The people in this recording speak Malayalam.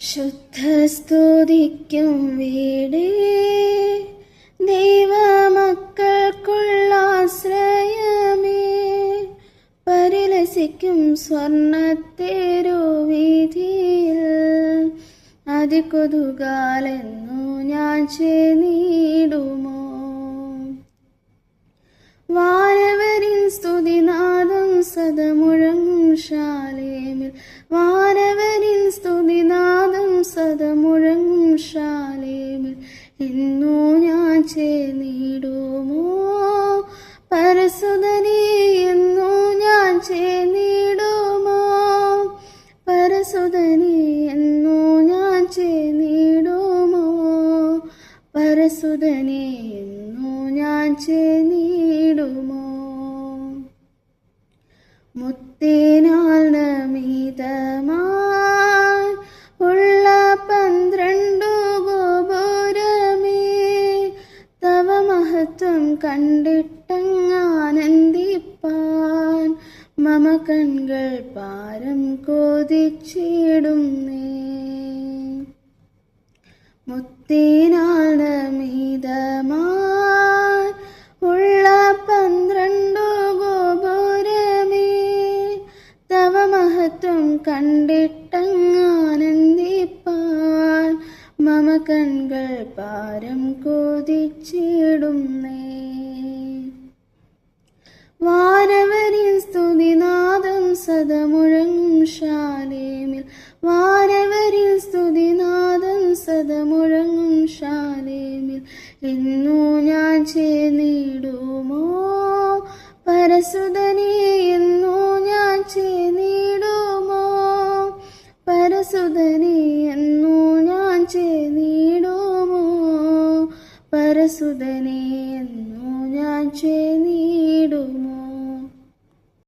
ശുദ്ധസ്തുതിക്കും വീടേ ദൈവമക്കൾക്കുള്ളാശ്രയമേ, പരിലസിക്കും സ്വർണ്ണത്തേരുവീഥിയിൽ അതികൊതുകാലെന്നു ഞാൻ ചേർന്നിടുമോ? വാനവരിൻ സ്തുതിനാദം സദമുഴങ്ങും ശാലേമിൽ, വാനവരിൻ സ്തുതിനാദം സദമുഴങ്ങും ശാലേമിൽ എന്നു ഞാൻ ചേർന്നിടുമോ? പരസുതനേ എന്നു ഞാൻ ചേർന്നിടുമോ? പരസുതനേ എന്നു ഞാൻ ചേർന്നിടുമോ? പരസുതനേ എന്നു ഞാൻ ചേർന്നിടുമോ? മുത്തിനാൽ നമിതമായി ഉള്ള 12 ഗോപുരമേ, തവ മഹത്വം കണ്ടിട്ടങ്ങാനന്ദിപ്പാൻ മമ കൺകൾ പാരം കൊതിച്ചിടുന്നേ. മുത്തിനാൽ നമിതമായി ഉള്ള 12 ഗോപുരമേ, തവ മഹത്വം കണ്ടിട്ടങ്ങാനന്ദിപ്പാൻ മമ കൺകൾ പാരം കൊതിച്ചിടുന്നേ. വാനവരിൻ സ്തുതിനാദം സദമുഴങ്ങും ശാലേമിൽ, വാനവരിൻ സ്തുതിനാദം സദമുഴങ്ങും ശാലേമിൽ എന്നു ഞാൻ ചേർന്നിടുമോ? പരസുതനേ എന്നു ഞാൻ ചേർന്നിടുമോ? പരസുതനേ എന്നു ഞാൻ ചേർന്നിടുമോ? പരസുതനേ എന്നു ഞാൻ ചേർന്നിടുമോ?